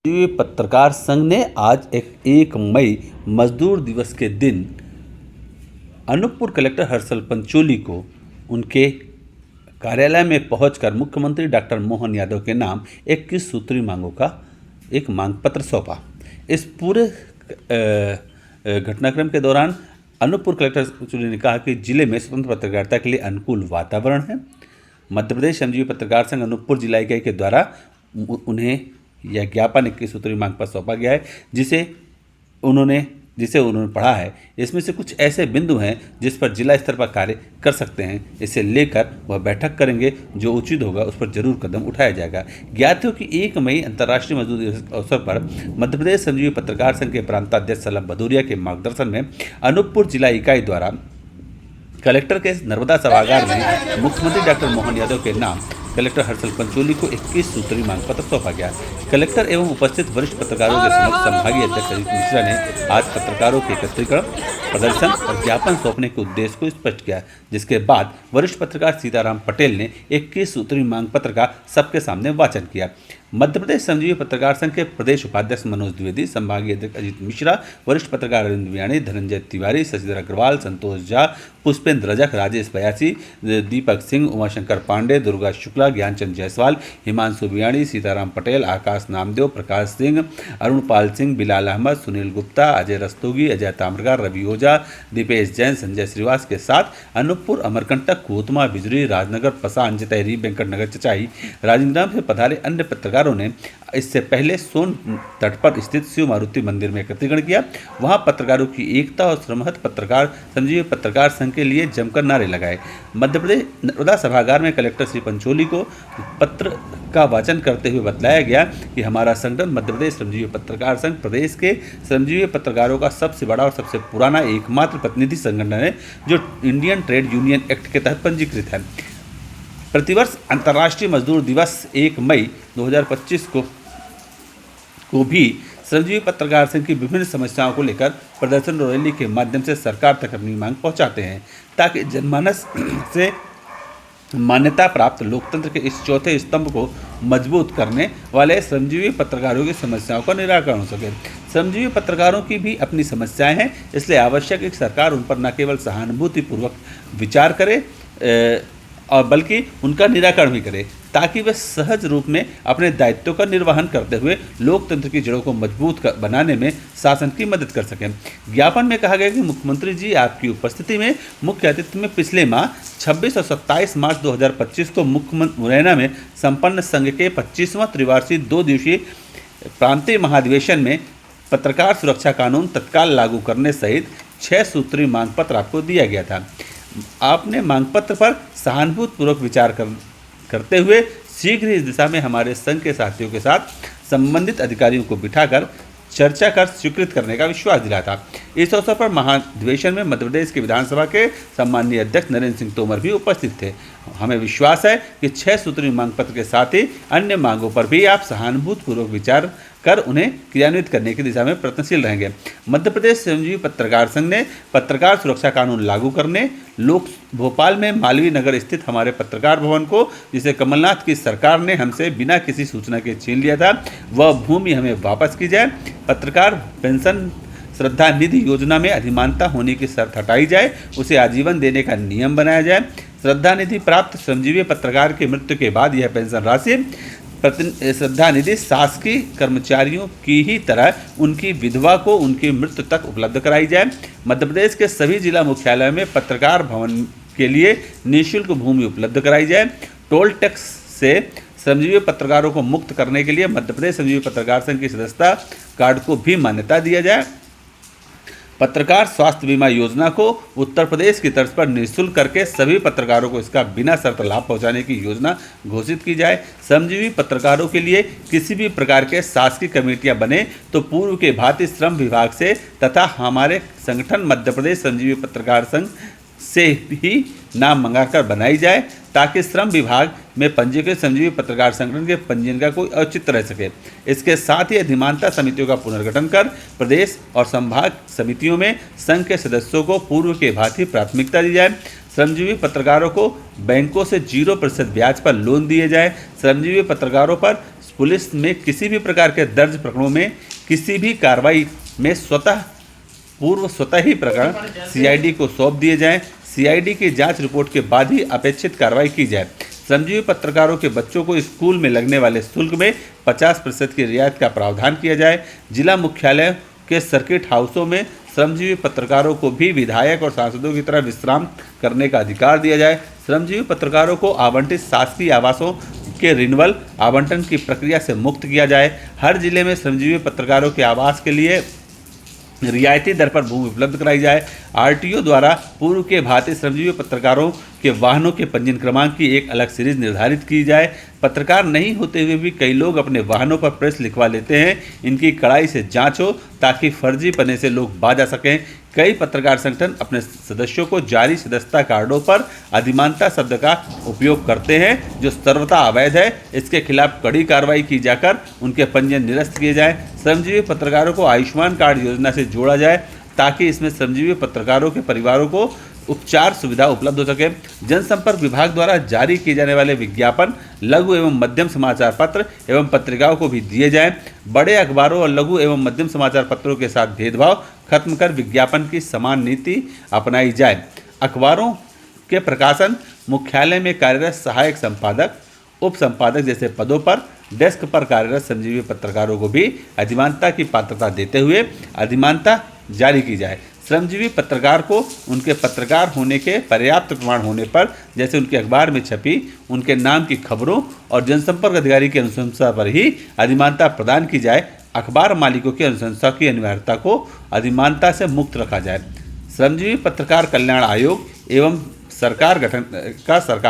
श्रमजीवी पत्रकार संघ ने आज 1 मई मजदूर दिवस के दिन अनूपपुर कलेक्टर हर्षल पंचोली को उनके कार्यालय में पहुंचकर मुख्यमंत्री डॉक्टर मोहन यादव के नाम 21 सूत्री मांगों का एक मांग पत्र सौंपा। इस पूरे घटनाक्रम के दौरान अनूपपुर कलेक्टर पंचोली ने कहा कि जिले में स्वतंत्र पत्रकारिता के लिए अनुकूल वातावरण है। मध्य प्रदेश श्रमजीवी पत्रकार संघ अनूपपुर जिला इकाई के द्वारा उन्हें यह ज्ञापन 21 सूत्री मांग पर सौंपा गया है, जिसे उन्होंने पढ़ा है। इसमें से कुछ ऐसे बिंदु हैं जिस पर जिला स्तर पर कार्य कर सकते हैं। इसे लेकर वह बैठक करेंगे, जो उचित होगा उस पर जरूर कदम उठाया जाएगा। ज्ञात हो कि 1 मई अंतर्राष्ट्रीय मजदूर दिवस के अवसर पर मध्य प्रदेश श्रमजीवी पत्रकार संघ के प्रांताध्यक्ष सलम भदौरिया के मार्गदर्शन में अनूपपुर जिला इकाई द्वारा कलेक्टर के नर्मदा सभागार में मुख्यमंत्री डॉक्टर मोहन यादव के नाम कलेक्टर हर्षल पंचोली को 21 सूत्री मांग पत्र सौंपा गया। कलेक्टर एवं उपस्थित वरिष्ठ पत्रकारों के समक्ष संभागीय अध्यक्ष अजीत मिश्रा ने आज पत्रकारों के एकत्रीकरण, प्रदर्शन और ज्ञापन सौंपने के उद्देश्य को स्पष्ट किया, जिसके बाद वरिष्ठ पत्रकार सीताराम पटेल ने 21 सूत्री मांग पत्र का सबके सामने वाचन किया। मध्य प्रदेश श्रमजीवी पत्रकार संघ के प्रदेश उपाध्यक्ष मनोज द्विवेदी, संभागीय अध्यक्ष अजीत मिश्रा, वरिष्ठ पत्रकार अरविंद बियाणी, धनंजय तिवारी, शशिधर अग्रवाल, संतोष झा, पुष्पेंद्र रजक, राजेश बयासी, दीपक सिंह, उमाशंकर पांडे, दुर्गा शुक्ला, ज्ञानचंद जायसवाल, हिमांशु बियाणी, सीताराम पटेल, आकाश नामदेव, प्रकाश सिंह, अरुण पाल सिंह, बिलाल अहमद, सुनील गुप्ता, अजय रस्तोगी, अजय ताम्रकार, रवि ओझा, दीपेश जैन, संजय श्रीवास के साथ अनूपपुर, अमरकंटक, कोतमा, बिजरी, राजनगर, पसान, जतैरी, वेंकटनगर, चचाई, राजिंद्राम से पधारे अन्य पत्रकारों ने इससे पहले सोन तट पर स्थित शिव मारुति मंदिर में एकत्रीकरण किया। वहां पत्रकारों की एकता और श्रमहत पत्रकार श्रमजीवी पत्रकार संघ के लिए जमकर नारे लगाए। मध्य प्रदेश नर्मदा सभागार में कलेक्टर श्री पंचोली को पत्र का वाचन करते हुए बतलाया गया कि हमारा संगठन मध्य प्रदेश श्रमजीवी पत्रकार संघ प्रदेश के श्रमजीवी पत्रकारों का सबसे बड़ा और सबसे पुराना एकमात्र प्रतिनिधि संगठन है, जो इंडियन ट्रेड यूनियन एक्ट के तहत पंजीकृत है। प्रतिवर्ष अंतर्राष्ट्रीय मजदूर दिवस 1 मई 2025 को भी श्रमजीवी पत्रकार संघ की विभिन्न समस्याओं को लेकर प्रदर्शन और रैली के माध्यम से सरकार तक अपनी मांग पहुंचाते हैं, ताकि जनमानस से मान्यता प्राप्त लोकतंत्र के इस चौथे स्तंभ को मजबूत करने वाले श्रमजीवी पत्रकारों की समस्याओं का निराकरण हो सके। श्रमजीवी पत्रकारों की भी अपनी समस्याएं हैं, इसलिए आवश्यक है कि सरकार उन पर न केवल सहानुभूतिपूर्वक विचार करे और बल्कि उनका निराकरण भी करे, ताकि वे सहज रूप में अपने दायित्वों का निर्वहन करते हुए लोकतंत्र की जड़ों को मजबूत बनाने में शासन की मदद कर सकें। ज्ञापन में कहा गया कि मुख्यमंत्री जी आपकी उपस्थिति में मुख्य अतिथि में पिछले माह 26 और 27 मार्च 2025 को मुरैना में संपन्न संघ के 25वां त्रिवार्षिक 2 दिवसीय प्रांतीय महाधिवेशन में पत्रकार सुरक्षा कानून तत्काल लागू करने सहित 6 सूत्री मांग पत्र आपको दिया गया था। आपने मांग पत्र पर सहानुभूतिपूर्वक विचार करते हुए शीघ्र ही इस दिशा में हमारे संघ के साथियों के साथ संबंधित अधिकारियों को बिठाकर चर्चा कर स्वीकृत करने का विश्वास दिलाया था। इस अवसर पर महाधिवेशन में मध्य प्रदेश के विधानसभा के सम्माननीय अध्यक्ष नरेंद्र सिंह तोमर भी उपस्थित थे। हमें विश्वास है कि 6 सूत्री मांग पत्र के साथ ही अन्य मांगों पर भी आप सहानुभूतिपूर्वक विचार कर उन्हें क्रियान्वित करने की दिशा में प्रयत्नशील रहेंगे। मध्य प्रदेश श्रमजीवी पत्रकार संघ ने पत्रकार सुरक्षा कानून लागू करने, भोपाल में मालवीय नगर स्थित हमारे पत्रकार भवन को, जिसे कमलनाथ की सरकार ने हमसे बिना किसी सूचना के छीन लिया था, वह भूमि हमें वापस की जाए। पत्रकार पेंशन श्रद्धा निधि योजना में अधिमानता होने की शर्त हटाई जाए, उसे आजीवन देने का नियम बनाया जाए। श्रद्धा निधि प्राप्त श्रमजीवी पत्रकार की मृत्यु के बाद यह पेंशन राशि श्रद्धा निधि शासकीय कर्मचारियों की ही तरह उनकी विधवा को उनकी मृत्यु तक उपलब्ध कराई जाए। मध्य प्रदेश के सभी जिला मुख्यालयों में पत्रकार भवन के लिए निःशुल्क भूमि उपलब्ध कराई जाए। टोल टैक्स से श्रमजीवी पत्रकारों को मुक्त करने के लिए मध्य प्रदेश श्रमजीवी पत्रकार संघ की सदस्यता कार्ड को भी मान्यता दिया जाए। पत्रकार स्वास्थ्य बीमा योजना को उत्तर प्रदेश की तर्ज पर निःशुल्क करके सभी पत्रकारों को इसका बिना शर्त लाभ पहुंचाने की योजना घोषित की जाए। श्रमजीवी पत्रकारों के लिए किसी भी प्रकार के शासकीय कमेटियां बने तो पूर्व के भांति श्रम विभाग से तथा हमारे संगठन मध्य प्रदेश श्रमजीवी पत्रकार संघ से ही नाम मंगाकर बनाई जाए, ताकि श्रम विभाग में पंजीकृत श्रमजीवी पत्रकार संगठन के पंजीयन का कोई औचित्य रह सके। इसके साथ ही अधिमानता समितियों का पुनर्गठन कर प्रदेश और संभाग समितियों में संघ के सदस्यों को पूर्व के भांति प्राथमिकता दी जाए। श्रमजीवी पत्रकारों को बैंकों से 0% ब्याज पर लोन दिए जाए। श्रमजीवी पत्रकारों पर पुलिस में किसी भी प्रकार के दर्ज प्रकरणों में किसी भी कार्रवाई में स्वतः ही प्रकरण सीआईडी को सौंप दिए जाएं। सीआईडी की जांच रिपोर्ट के बाद ही अपेक्षित कार्रवाई की जाए। श्रमजीवी पत्रकारों के बच्चों को स्कूल में लगने वाले शुल्क में 50% की रियायत का प्रावधान किया जाए। जिला मुख्यालय के सर्किट हाउसों में श्रमजीवी पत्रकारों को भी विधायक और सांसदों की तरह विश्राम करने का अधिकार दिया जाए। श्रमजीवी पत्रकारों को आवंटित शासकीय आवासों के रिन्यूअल आवंटन की प्रक्रिया से मुक्त किया जाए। हर जिले में श्रमजीवी पत्रकारों के आवास के लिए रियायती दर पर भूमि उपलब्ध कराई जाए। आरटीओ द्वारा पूर्व के भांति श्रमजीवी पत्रकारों के वाहनों के पंजीयन क्रमांक की एक अलग सीरीज निर्धारित की जाए। पत्रकार नहीं होते हुए भी कई लोग अपने वाहनों पर प्रेस लिखवा लेते हैं। इनकी कड़ाई से जांच हो ताकि फर्जी पन्ने से लोग बाज आ सकें। कई पत्रकार संगठन अपने सदस्यों को जारी सदस्यता कार्डों पर अधिमानता शब्द का उपयोग करते हैं, जो सर्वथा अवैध है। इसके खिलाफ कड़ी कार्रवाई की जाकर उनके पंजीयन निरस्त किए जाएं। श्रमजीवी पत्रकारों को आयुष्मान कार्ड योजना से जोड़ा जाए ताकि इसमें श्रमजीवी पत्रकारों के परिवारों को उपचार सुविधा उपलब्ध हो सके। जनसंपर्क विभाग द्वारा जारी किए जाने वाले विज्ञापन लघु एवं मध्यम समाचार पत्र एवं पत्रिकाओं को भी दिए जाएं। बड़े अखबारों और लघु एवं मध्यम समाचार पत्रों के साथ भेदभाव खत्म कर विज्ञापन की समान नीति अपनाई जाए। अखबारों के प्रकाशन मुख्यालय में कार्यरत सहायक संपादक, उप संपादक जैसे पदों पर डेस्क पर कार्यरत श्रमजीवी पत्रकारों को भी अधिमानता की पात्रता देते हुए अधिमानता जारी की जाए। श्रमजीवी पत्रकार को उनके पत्रकार होने के पर्याप्त प्रमाण होने पर, जैसे उनके अखबार में छपी उनके नाम की खबरों और जनसंपर्क अधिकारी की अनुशंसा पर ही अधिमानता प्रदान की जाए। अखबार मालिकों की अनुशंसा की अनिवार्यता को अधिमानता से मुक्त रखा जाए। श्रमजीवी पत्रकार कल्याण आयोग एवं सरकार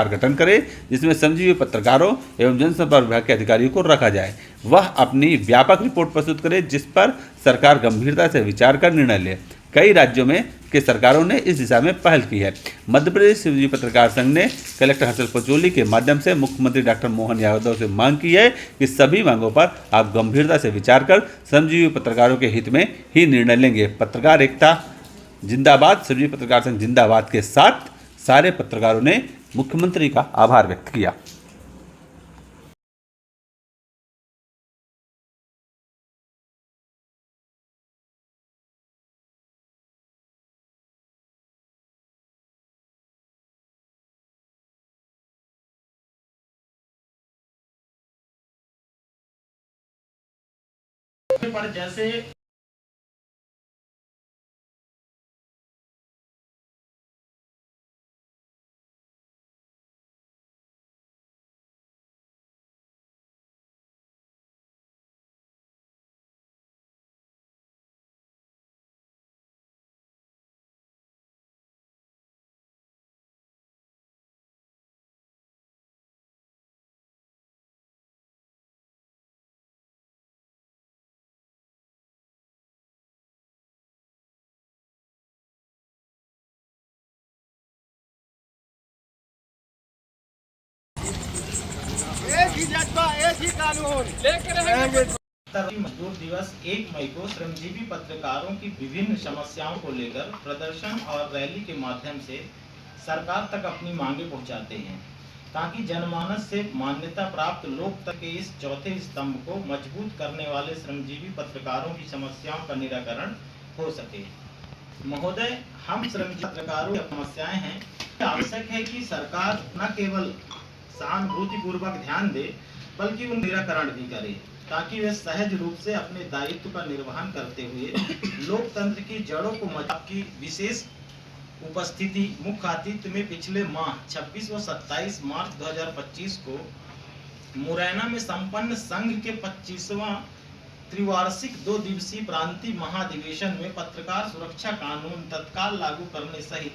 गठन करे, जिसमें श्रमजीवी पत्रकारों एवं जनसंपर्क विभाग के अधिकारियों को रखा जाए। वह अपनी व्यापक रिपोर्ट प्रस्तुत करे जिस पर सरकार गंभीरता से विचार कर निर्णय ले। कई राज्यों में के सरकारों ने इस दिशा में पहल की है। मध्य प्रदेश श्रमजीवी पत्रकार संघ ने कलेक्टर हर्षल पचौली के माध्यम से मुख्यमंत्री डॉक्टर मोहन यादव से मांग की है कि सभी मांगों पर आप गंभीरता से विचार कर श्रमजीवी पत्रकारों के हित में ही निर्णय लेंगे। पत्रकार एकता जिंदाबाद, श्रमजीवी पत्रकार संघ जिंदाबाद के साथ सारे पत्रकारों ने मुख्यमंत्री का आभार व्यक्त किया। पर जैसे मजदूर दिवस 1 मई को श्रमजीवी पत्रकारों की विभिन्न समस्याओं को लेकर प्रदर्शन और रैली के माध्यम से सरकार तक अपनी मांगे पहुंचाते हैं, ताकि जनमानस से मान्यता प्राप्त लोकतंत्र के इस चौथे स्तंभ को मजबूत करने वाले श्रमजीवी पत्रकारों की समस्याओं का निराकरण हो सके। महोदय, हम श्रमजीवी पत्रकारों की समस्याएं हैं, आवश्यक है कि सरकार न केवल सहानुभूतिपूर्वक ध्यान दे बल्कि उन निराकरण भी करे, ताकि वे सहज रूप से अपने दायित्व का निर्वहन करते हुए लोकतंत्र की जड़ों को मजबूत की विशेष उपस्थिति मुख्य अतिथि में पिछले माह 26 व 27 मार्च 2025 को मुरैना में संपन्न संघ के 25वां त्रिवार्षिक 2 दिवसीय प्रांतीय महाधिवेशन में पत्रकार सुरक्षा कानून तत्काल लागू करने सहित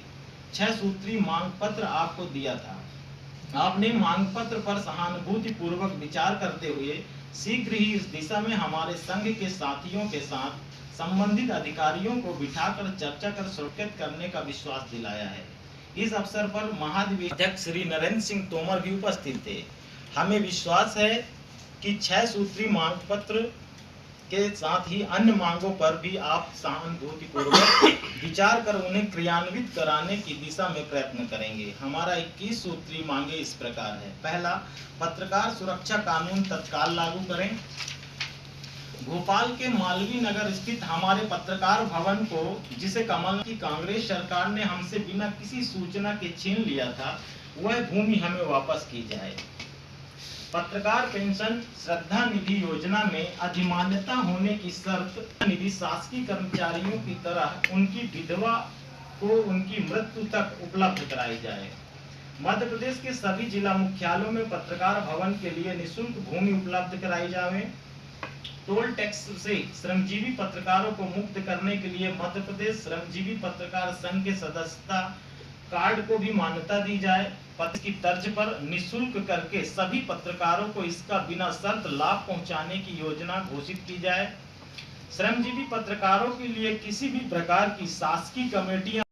6 सूत्रीय मांग पत्र आपको दिया था। आपने मांग पत्र पर सहानुभूति पूर्वक विचार करते हुए शीघ्र ही इस दिशा में हमारे संघ के साथियों के साथ संबंधित अधिकारियों को बिठाकर चर्चा कर सुरक्षित करने का विश्वास दिलाया है। इस अवसर पर महाधिवेशन अध्यक्ष श्री नरेंद्र सिंह तोमर भी उपस्थित थे। हमें विश्वास है कि 6 सूत्रीय मांग पत्र के साथ ही अन्य मांगों पर भी आप सहानुभूतिपूर्वक विचार कर उन्हें क्रियान्वित कराने की दिशा में प्रयत्न करेंगे। हमारा 21 सूत्री मांगे इस प्रकार है। पहला, पत्रकार सुरक्षा कानून तत्काल लागू करें। भोपाल के मालवीय नगर स्थित हमारे पत्रकार भवन को, जिसे कमल की कांग्रेस सरकार ने हमसे बिना किसी सूचना के छीन लिया था, वह भूमि हमें वापस की जाए। पत्रकार पेंशन श्रद्धा निधि योजना में अधिमान्यता होने की शर्त निधि शासकीय कर्मचारियों की तरह उनकी विधवा को उनकी मृत्यु तक उपलब्ध कराई जाए। मध्य प्रदेश के सभी जिला मुख्यालयों में पत्रकार भवन के लिए निःशुल्क भूमि उपलब्ध कराई जाए। टोल टैक्स से श्रमजीवी पत्रकारों को मुक्त करने के लिए मध्य प्रदेश श्रमजीवी पत्रकार संघ के सदस्यता कार्ड को भी मान्यता दी जाए। पत्र की तर्ज पर निःशुल्क करके सभी पत्रकारों को इसका बिना शर्त लाभ पहुंचाने की योजना घोषित की जाए। श्रमजीवी पत्रकारों के लिए किसी भी प्रकार की शासकीय कमेटियां